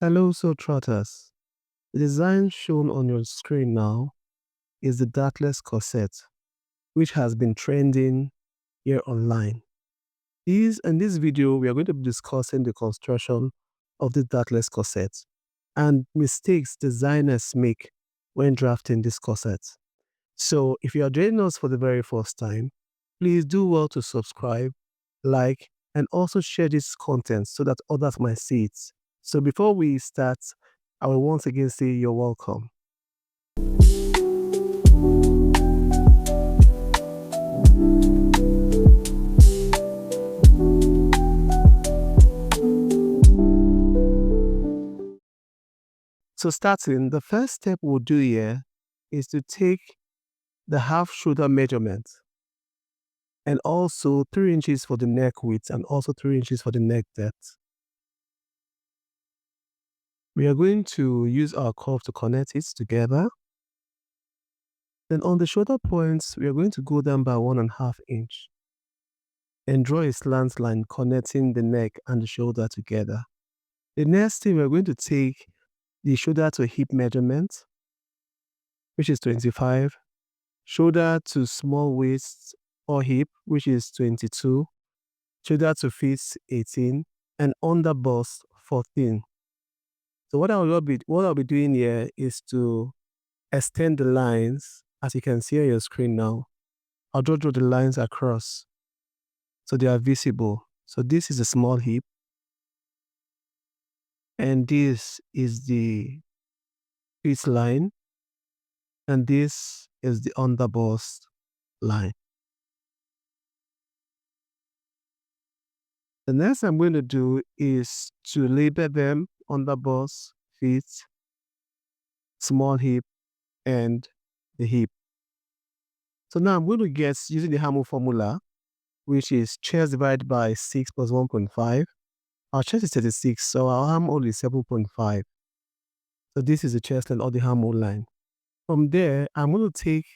Hello, Soul Trotters. The design shown on your screen now is the dartless corset, which has been trending here online. In this video, we are going to be discussing the construction of the dartless corset and mistakes designers make when drafting this corset. So if you are joining us for the very first time, please do well to subscribe, like, and also share this content so that others might see it. So before we start, I will once again say you're welcome. So starting, the first step we'll do here is to take the half shoulder measurement and also 3 inches for the neck width and also 3 inches for the neck depth. We are going to use our curve to connect it together. Then on the shoulder points, we are going to go down by 1.5 inch and draw a slant line connecting the neck and the shoulder together. The next thing, we're going to take the shoulder to hip measurement, which is 25, shoulder to small waist or hip, which is 22, shoulder to feet 18, and under bust 14. So what I'll be doing here is to extend the lines, as you can see on your screen now. I'll draw the lines across so they are visible. So this is a small hip, and this is the feet line, and this is the under bust line. The next I'm going to do is to label them: under bust, feet, small hip, and the hip. So now I'm going to get using the Hammel formula, which is chest divided by 6 plus 1.5. Our chest is 36, so our armhole is 7.5. So this is the chest line or the armhole line. From there, I'm going to take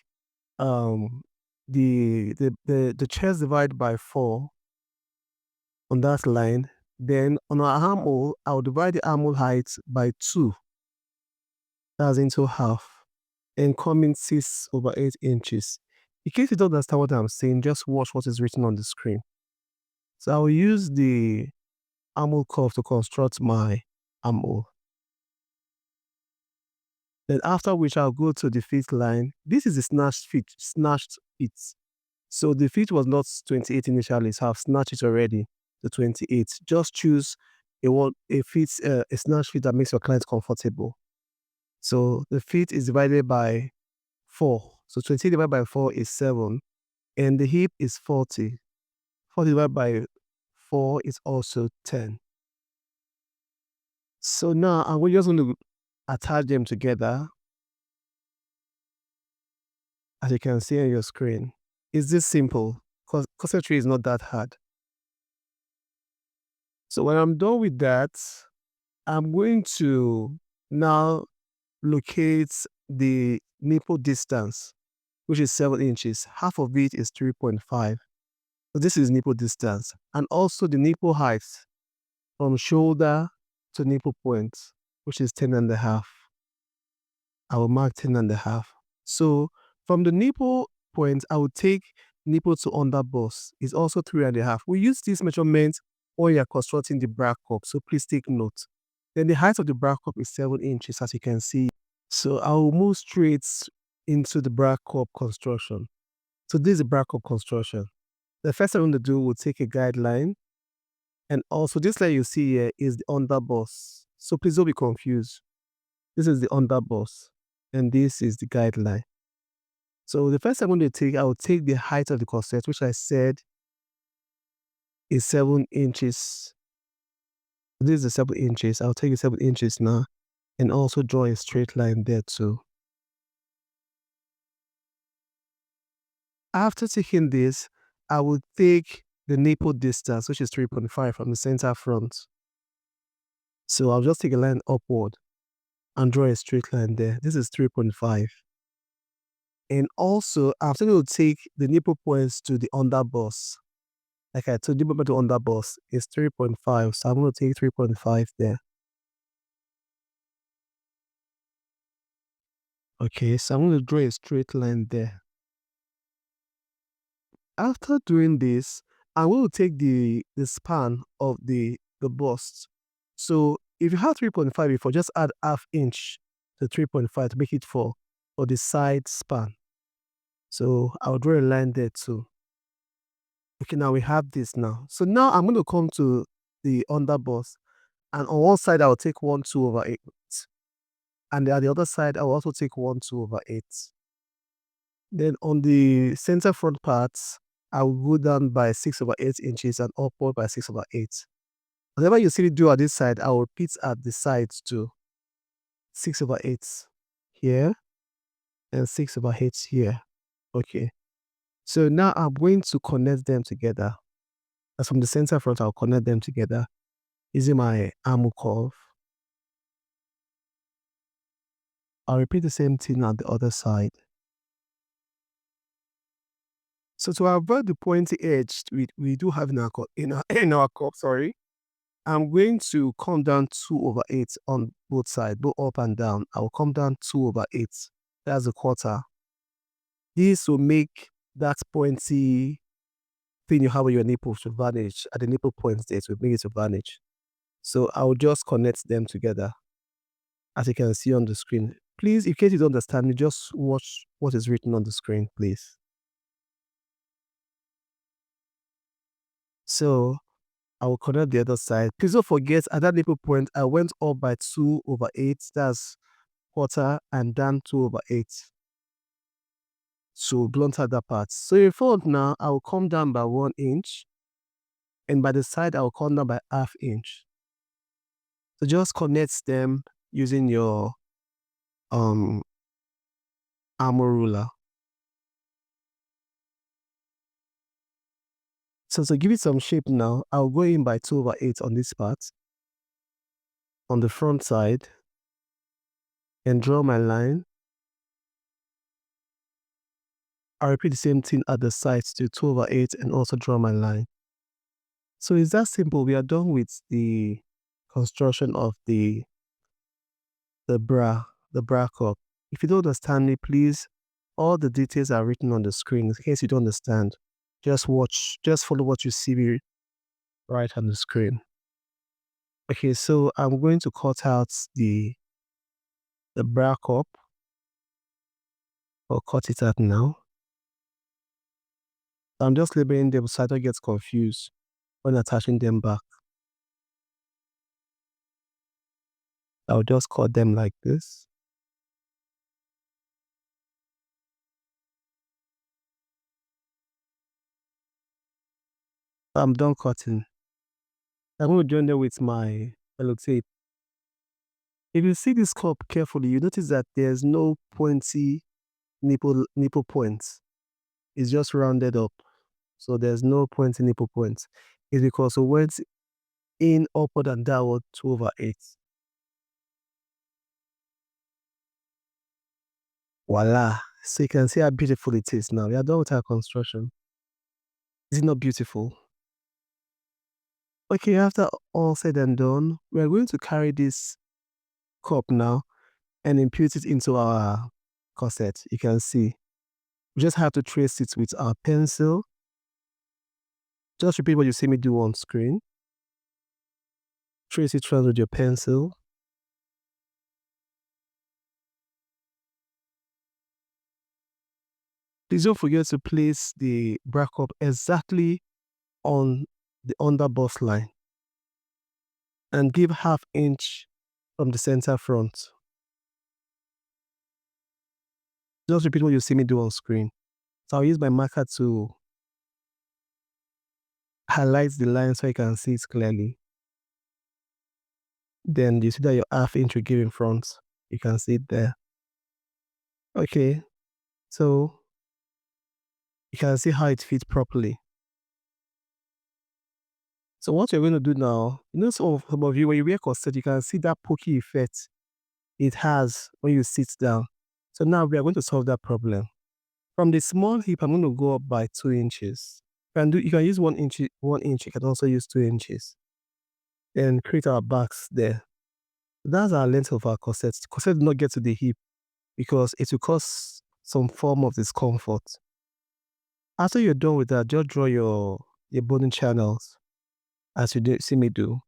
the chest divided by 4 on that line. Then on our armhole, I'll divide the armhole height by 2. That's into half. And coming 6/8 inches. In case you don't understand what I'm saying, just watch what is written on the screen. So I will use the armhole curve to construct my armhole. Then after which I'll go to the feet line. This is the snatched feet. So the feet was not 28 initially, so I've snatched it already to 28. Just choose a snatched feet that makes your client comfortable. So the feet is divided by 4. So 28 divided by 4 is 7. And the hip is 40. 40 divided by 4 is also 10. So now I'm just going to attach them together. As you can see on your screen. It's this simple, because corsetry is not that hard. So when I'm done with that, I'm going to now locate the nipple distance, which is 7 inches. Half of it is 3.5. So this is nipple distance. And also the nipple height from shoulder to nipple point, which is 10.5. I will mark 10.5. So from the nipple point, I will take nipple to under bust. It's also 3.5. We use this measurement when you are constructing the bra cup, so please take note. Then the height of the bra cup is 7 inches, as you can see. So I will move straight into the bra cup construction. So this is the bra cup construction. The first thing I'm going to do, we'll take a guideline. And also this line you see here is the under bust. So please don't be confused. This is the under bust, and this is the guideline. So the first I'm going to take, I will take the height of the corset, which I said is 7 inches. This is the 7 inches. I'll take the 7 inches now and also draw a straight line there too. After taking this, I will take the nipple distance, which is 3.5 from the center front. So I'll just take a line upward and draw a straight line there. This is 3.5. And also, I'm still going to take the nipple points to the under bust. Like I told you, nipple to under bust is 3.5. So I'm going to take 3.5 there. Okay, so I'm going to draw a straight line there. After doing this, I'm going to take the span of the bust. So if you have 3.5 before, just add half inch to 3.5 to make it for the side span. So I'll draw a line there too. Okay, now we have this now. So now I'm going to come to the under bust, and on one side I'll take 1/2/8, and at the other side I'll also take 1/2/8. Then on the center front parts, I will go down by 6/8 inches and upward by 6/8. Whatever you see me do at this side, I will repeat at the sides too. 6/8 here and 6/8 here. Okay. So now I'm going to connect them together. As from the center front, I'll connect them together using my armor curve. I'll repeat the same thing on the other side. So to avoid the pointy edge we do have in our cup, sorry, I'm going to come down 2/8 on both sides, both up and down. I will come down 2/8. That's a quarter. This will make that pointy thing you have on your nipple to vanish. At the nipple points there, it will make it to vanish. So I will just connect them together, as you can see on the screen. Please, in case you don't understand me, just watch what is written on the screen, please. So I will connect the other side. Please don't forget, at that nipple point, I went up by 2/8. That's quarter, and down 2/8 to blunt out that part. So in front now, I will come down by 1 inch, and by the side, I will come down by ½ inch. So just connect them using your armor ruler. So to give it some shape now, I'll go in by 2/8 on this part, on the front side, and draw my line. I'll repeat the same thing at the sides to 2/8 and also draw my line. So it's that simple. We are done with the construction of the bra cup. If you don't understand me, please, all the details are written on the screen. In case you don't understand, just follow what you see me right on the screen. Okay, so I'm going to cut out the bra cup, or cut it out now. I'm just labeling them so I don't get confused when attaching them back. I'll just cut them like this. I'm done cutting. I'm going to join them with my yellow tape. If you see this cup carefully, you notice that there's no pointy nipple points. It's just rounded up. So there's no pointy nipple points. It's because it went in, upward, and downward 2/8. Voila. So you can see how beautiful it is now. We are done with our construction. Is it not beautiful? Okay, after all said and done, we are going to carry this cup now and impute it into our corset. You can see. We just have to trace it with our pencil. Just repeat what you see me do on screen. Trace it around with your pencil. Please don't forget to place the bra cup exactly on the under bust line and give ½ inch from the center front. Just repeat what you see me do on screen. So I'll use my marker to highlight the line so you can see it clearly. Then you see that your ½ inch you give in front. You can see it there. Okay, so you can see how it fits properly. So what you're going to do now, you know, some of you, when you wear corset, you can see that pokey effect it has when you sit down. So now we are going to solve that problem. From the small hip, I'm going to go up by 2 inches. You can use 1 inch. 1 inch. You can also use 2 inches. Then create our backs there. That's our length of our corset. Corset does not get to the hip. because it will cause some form of discomfort. After you're done with that, just draw your boning channels as you see me do.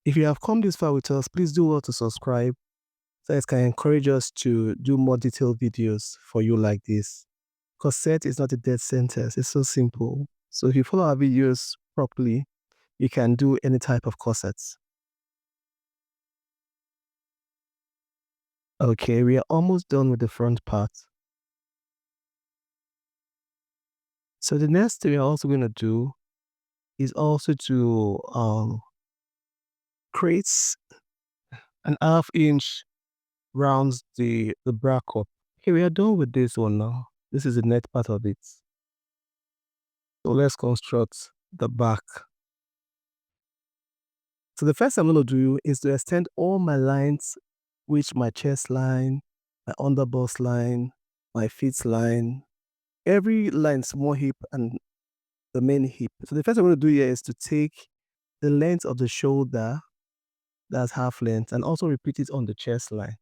If you have come this far with us, please do well to subscribe so it can encourage us to do more detailed videos for you like this. Corset is not a death sentence. It's so simple. So if you follow our videos properly, you can do any type of corsets. Okay, we are almost done with the front part. So the next thing we're also going to do is also to create an ½ inch round the bra cup. Okay, we are done with this one now. This is the neck part of it. So let's construct the back. So the first thing I'm going to do is to extend all my lines, which my chest line, my underbust line, my feet line, every line, small hip and the main hip. So the first thing I'm going to do here is to take the length of the shoulder, that's half length, and also repeat it on the chest line.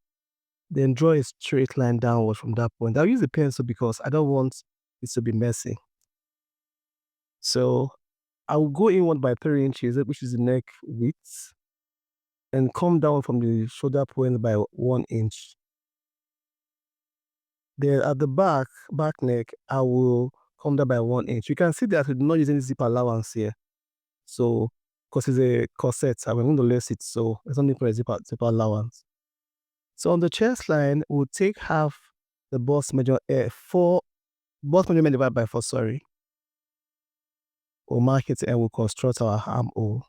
Then draw a straight line downward from that point. I'll use the pencil because I don't want it to be messy. So I will go inward by 3 inches, which is the neck width, and come down from the shoulder point by 1 inch. Then at the back neck, I will come down by 1 inch. You can see that we did not use any zip allowance here. So, because it's a corset, I'm going to lace it, so there's no need for a zip allowance. So on the chest line, we'll take half the bust measurement divided by 4, sorry. We'll mark it and we'll construct our armhole.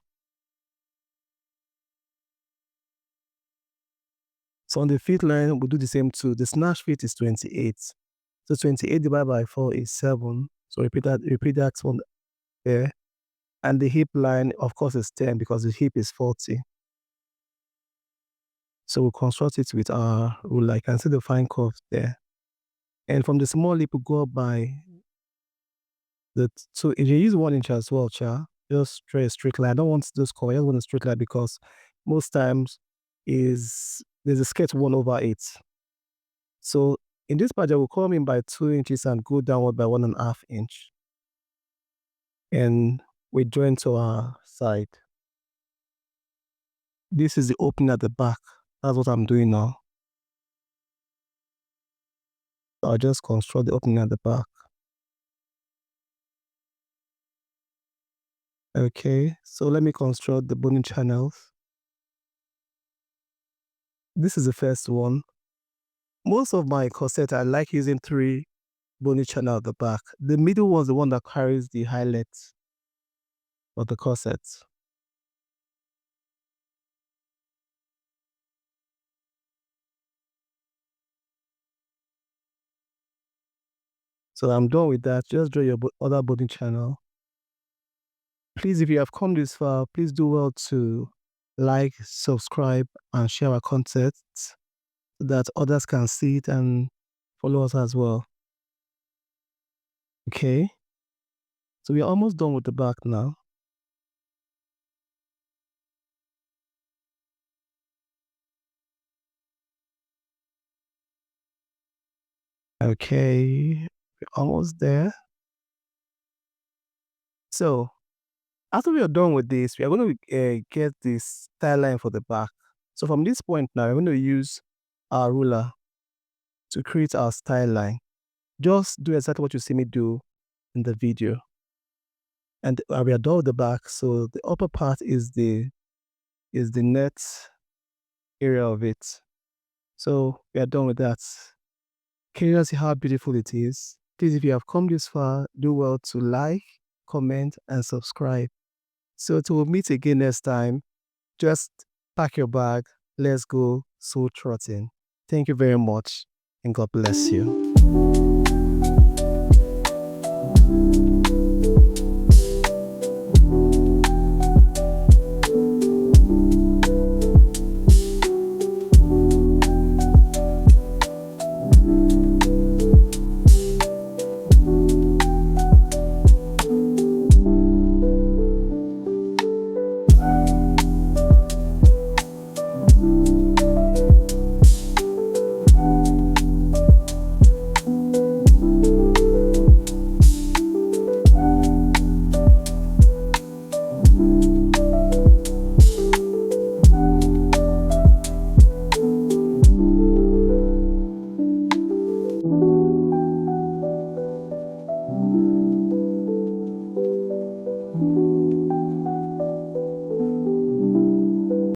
So on the feet line, we'll do the same too. The snatch feet is 28. So 28 divided by 4 is 7. So repeat that one there. And the hip line, of course, is 10 because the hip is 40. So we'll construct it with our ruler. You can see the fine curve there. And from the small hip, we'll go up by so if you use 1 inch as well, just draw a straight line. I don't want those curves. I just want a straight line because most times there's a skirt 1/8. So in this part, I will come in by 2 inches and go downward by 1.5 inch. And we join to our side. This is the opening at the back. That's what I'm doing now. I'll just construct the opening at the back. Okay, so let me construct the boning channels. This is the first one. Most of my corset, I like using 3 boning channels at the back. The middle one is the one that carries the highlights of the corset. So I'm done with that. Just draw your other boning channel. Please, if you have come this far, please do well to like, subscribe, and share our content so that others can see it and follow us as well. Okay, so we're almost done with the back now. Okay, we're almost there. So after we are done with this, we are going to get this style line for the back. So from this point now, we're going to use our ruler to create our style line. Just do exactly what you see me do in the video. And we are done with the back. So the upper part is the net area of it. So we are done with that. Can you see how beautiful it is? Please, if you have come this far, do well to like, comment, and subscribe. So till we meet again next time, just pack your bag. Let's go soul trotting. Thank you very much, and God bless you.